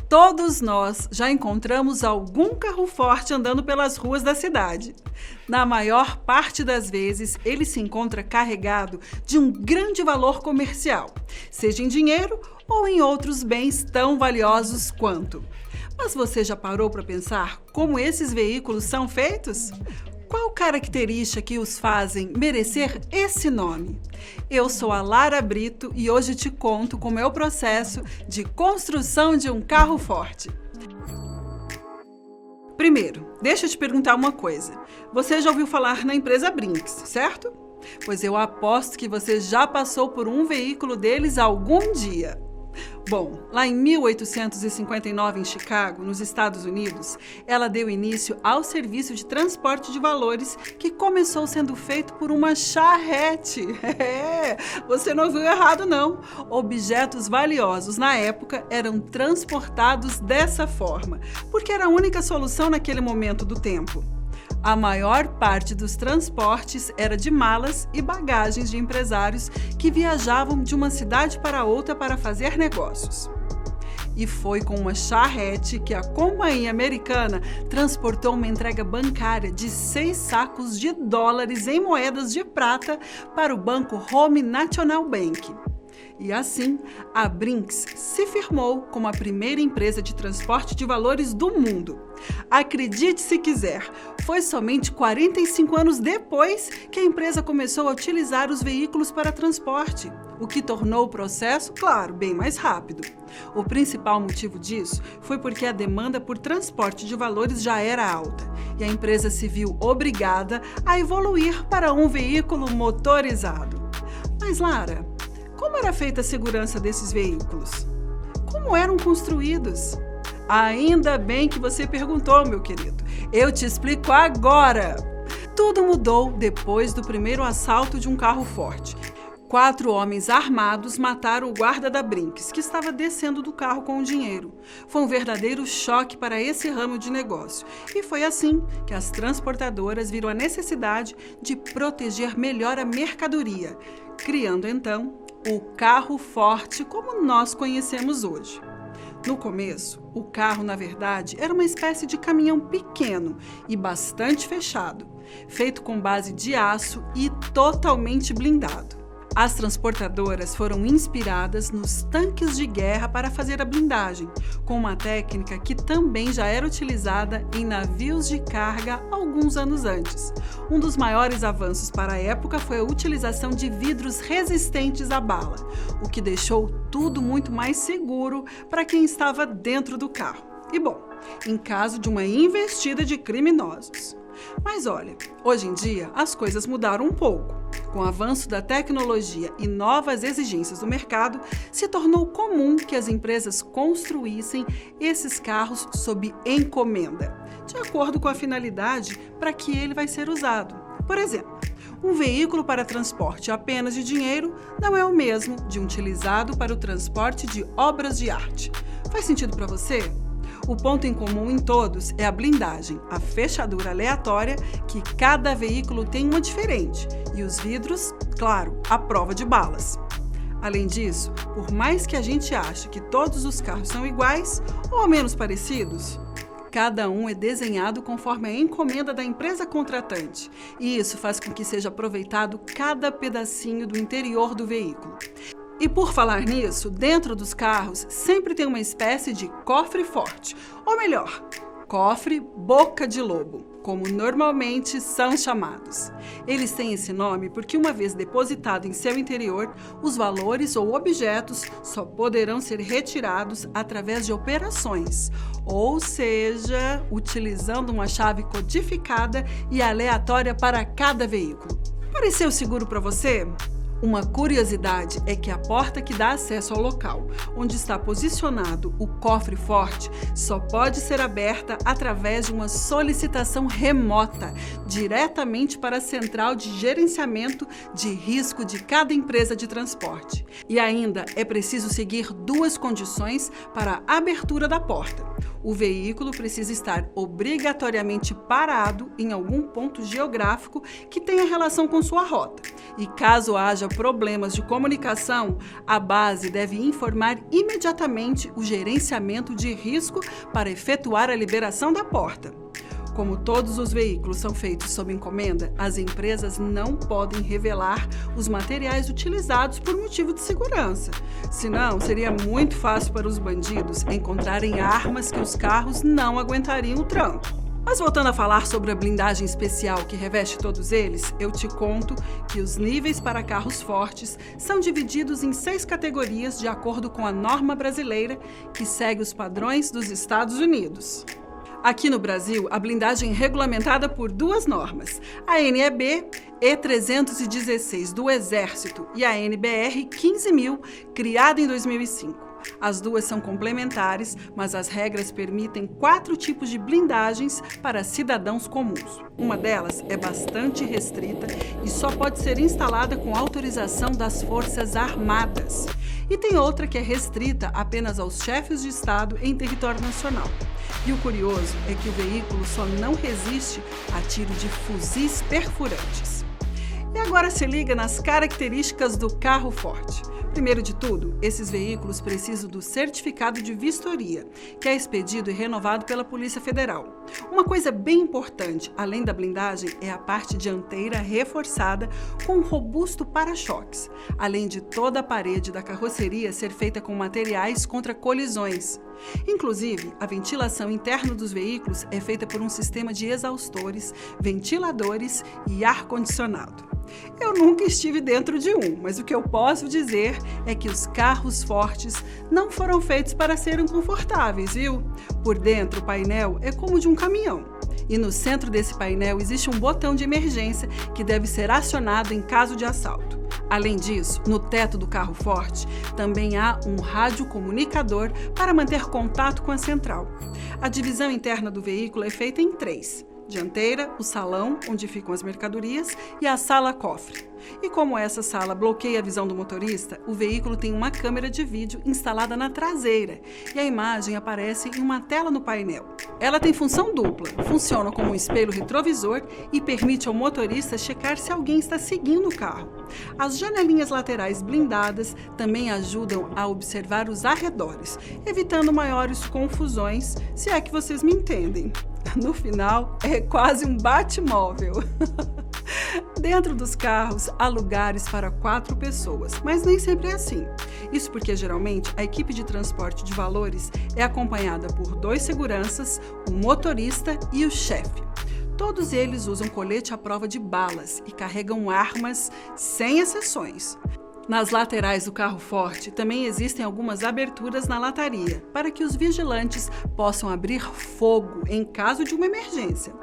Todos nós já encontramos algum carro forte andando pelas ruas da cidade. Na maior parte das vezes, ele se encontra carregado de um grande valor comercial, seja em dinheiro ou em outros bens tão valiosos quanto. Mas você já parou para pensar como esses veículos são feitos? Qual característica que os fazem merecer esse nome? Eu sou a Lara Brito e hoje te conto como é o processo de construção de um carro forte. Primeiro, deixa eu te perguntar uma coisa. Você já ouviu falar na empresa Brinks, certo? Pois eu aposto que você já passou por um veículo deles algum dia. Bom, lá em 1859, em Chicago, nos Estados Unidos, ela deu início ao serviço de transporte de valores que começou sendo feito por uma charrete. Você não ouviu errado, não. Objetos valiosos na época eram transportados dessa forma, porque era a única solução naquele momento do tempo. A maior parte dos transportes era de malas e bagagens de empresários que viajavam de uma cidade para outra para fazer negócios. E foi com uma charrete que a companhia americana transportou uma entrega bancária de 6 sacos de dólares em moedas de prata para o banco Home National Bank. E assim, a Brinks se firmou como a primeira empresa de transporte de valores do mundo. Acredite se quiser, foi somente 45 anos depois que a empresa começou a utilizar os veículos para transporte, o que tornou o processo, claro, bem mais rápido. O principal motivo disso foi porque a demanda por transporte de valores já era alta e a empresa se viu obrigada a evoluir para um veículo motorizado. Mas, Lara, como era feita a segurança desses veículos? Como eram construídos? Ainda bem que você perguntou, meu querido. Eu te explico agora. Tudo mudou depois do primeiro assalto de um carro forte. 4 homens armados mataram o guarda da Brinks, que estava descendo do carro com o dinheiro. Foi um verdadeiro choque para esse ramo de negócio. E foi assim que as transportadoras viram a necessidade de proteger melhor a mercadoria, criando então o carro forte como nós conhecemos hoje. No começo, o carro, na verdade, era uma espécie de caminhão pequeno e bastante fechado, feito com base de aço e totalmente blindado. As transportadoras foram inspiradas nos tanques de guerra para fazer a blindagem, com uma técnica que também já era utilizada em navios de carga alguns anos antes. Um dos maiores avanços para a época foi a utilização de vidros resistentes à bala, o que deixou tudo muito mais seguro para quem estava dentro do carro. E bom, em caso de uma investida de criminosos. Mas olha, hoje em dia as coisas mudaram um pouco. Com o avanço da tecnologia e novas exigências do mercado, se tornou comum que as empresas construíssem esses carros sob encomenda, de acordo com a finalidade para que ele vai ser usado. Por exemplo, um veículo para transporte apenas de dinheiro não é o mesmo de um utilizado para o transporte de obras de arte. Faz sentido para você? O ponto em comum em todos é a blindagem, a fechadura aleatória, que cada veículo tem uma diferente, e os vidros, claro, à prova de balas. Além disso, por mais que a gente ache que todos os carros são iguais ou ao menos parecidos, cada um é desenhado conforme a encomenda da empresa contratante, e isso faz com que seja aproveitado cada pedacinho do interior do veículo. E por falar nisso, dentro dos carros sempre tem uma espécie de cofre forte, ou melhor, cofre boca de lobo, como normalmente são chamados. Eles têm esse nome porque uma vez depositado em seu interior, os valores ou objetos só poderão ser retirados através de operações, ou seja, utilizando uma chave codificada e aleatória para cada veículo. Pareceu seguro para você? Uma curiosidade é que a porta que dá acesso ao local, onde está posicionado o cofre forte, só pode ser aberta através de uma solicitação remota, diretamente para a central de gerenciamento de risco de cada empresa de transporte. E ainda é preciso seguir 2 condições para a abertura da porta. O veículo precisa estar obrigatoriamente parado em algum ponto geográfico que tenha relação com sua rota. E caso haja problemas de comunicação, a base deve informar imediatamente o gerenciamento de risco para efetuar a liberação da porta. Como todos os veículos são feitos sob encomenda, as empresas não podem revelar os materiais utilizados por motivo de segurança. Senão, seria muito fácil para os bandidos encontrarem armas que os carros não aguentariam o tranco. Mas voltando a falar sobre a blindagem especial que reveste todos eles, eu te conto que os níveis para carros fortes são divididos em 6 categorias de acordo com a norma brasileira, que segue os padrões dos Estados Unidos. Aqui no Brasil, a blindagem é regulamentada por 2 normas, a NEB E316 do Exército e a NBR 15.000, criada em 2005. As duas são complementares, mas as regras permitem 4 tipos de blindagens para cidadãos comuns. Uma delas é bastante restrita e só pode ser instalada com autorização das Forças Armadas. E tem outra que é restrita apenas aos chefes de Estado em território nacional. E o curioso é que o veículo só não resiste a tiro de fuzis perfurantes. E agora se liga nas características do carro forte. Primeiro de tudo, esses veículos precisam do certificado de vistoria, que é expedido e renovado pela Polícia Federal. Uma coisa bem importante, além da blindagem, é a parte dianteira reforçada com um robusto para-choques, além de toda a parede da carroceria ser feita com materiais contra colisões. Inclusive, a ventilação interna dos veículos é feita por um sistema de exaustores, ventiladores e ar-condicionado. Eu nunca estive dentro de um, mas o que eu posso dizer é que os carros fortes não foram feitos para serem confortáveis, viu? Por dentro, o painel é como de um caminhão. E no centro desse painel existe um botão de emergência que deve ser acionado em caso de assalto. Além disso, no teto do carro forte também há um radiocomunicador para manter contato com a central. A divisão interna do veículo é feita em 3. Dianteira, o salão, onde ficam as mercadorias, e a sala-cofre. E como essa sala bloqueia a visão do motorista, o veículo tem uma câmera de vídeo instalada na traseira e a imagem aparece em uma tela no painel. Ela tem função dupla, funciona como um espelho retrovisor e permite ao motorista checar se alguém está seguindo o carro. As janelinhas laterais blindadas também ajudam a observar os arredores, evitando maiores confusões, se é que vocês me entendem. No final, é quase um Batmóvel. Dentro dos carros, há lugares para 4 pessoas, mas nem sempre é assim. Isso porque, geralmente, a equipe de transporte de valores é acompanhada por 2 seguranças, o motorista e o chefe. Todos eles usam colete à prova de balas e carregam armas sem exceções. Nas laterais do carro forte também existem algumas aberturas na lataria, para que os vigilantes possam abrir fogo em caso de uma emergência.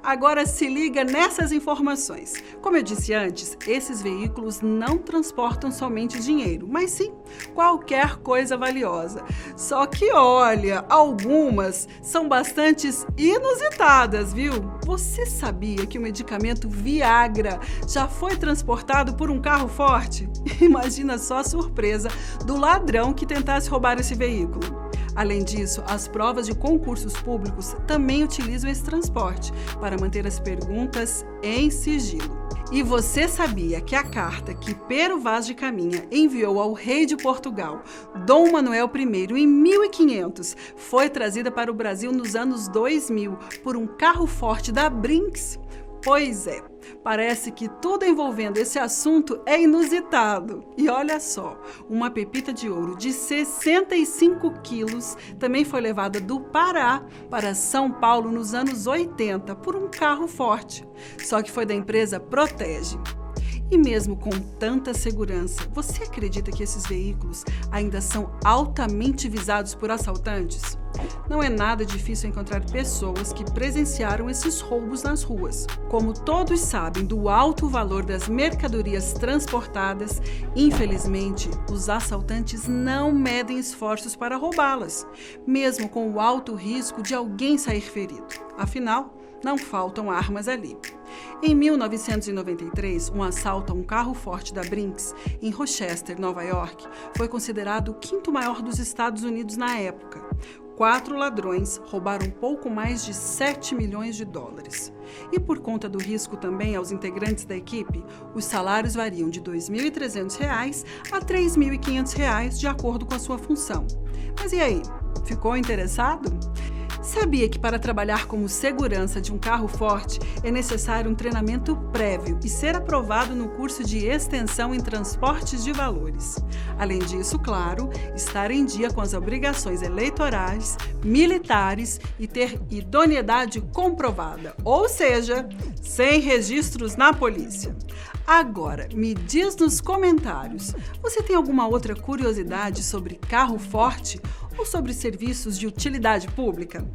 Agora se liga nessas informações. Como eu disse antes, esses veículos não transportam somente dinheiro, mas sim qualquer coisa valiosa. Só que olha, algumas são bastante inusitadas, viu? Você sabia que o medicamento Viagra já foi transportado por um carro forte? Imagina só a surpresa do ladrão que tentasse roubar esse veículo. Além disso, as provas de concursos públicos também utilizam esse transporte para manter as perguntas em sigilo. E você sabia que a carta que Pero Vaz de Caminha enviou ao rei de Portugal, Dom Manuel I, em 1500, foi trazida para o Brasil nos anos 2000 por um carro forte da Brinks? Pois é, parece que tudo envolvendo esse assunto é inusitado. E olha só, uma pepita de ouro de 65 quilos também foi levada do Pará para São Paulo nos anos 80 por um carro forte, só que foi da empresa Protege. E mesmo com tanta segurança, você acredita que esses veículos ainda são altamente visados por assaltantes? Não é nada difícil encontrar pessoas que presenciaram esses roubos nas ruas. Como todos sabem do alto valor das mercadorias transportadas, infelizmente, os assaltantes não medem esforços para roubá-las, mesmo com o alto risco de alguém sair ferido. Afinal, não faltam armas ali. Em 1993, um assalto a um carro forte da Brinks, em Rochester, Nova York, foi considerado o 5º maior dos Estados Unidos na época. 4 ladrões roubaram pouco mais de 7 milhões de dólares. E por conta do risco também aos integrantes da equipe, os salários variam de R$ 2.300 a R$ 3.500 de acordo com a sua função. Mas e aí, ficou interessado? Sabia que para trabalhar como segurança de um carro forte é necessário um treinamento prévio e ser aprovado no curso de extensão em transportes de valores. Além disso, claro, estar em dia com as obrigações eleitorais, militares e ter idoneidade comprovada, ou seja, sem registros na polícia. Agora, me diz nos comentários, você tem alguma outra curiosidade sobre carro forte ou sobre serviços de utilidade pública?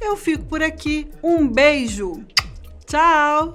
Eu fico por aqui. Um beijo! Tchau!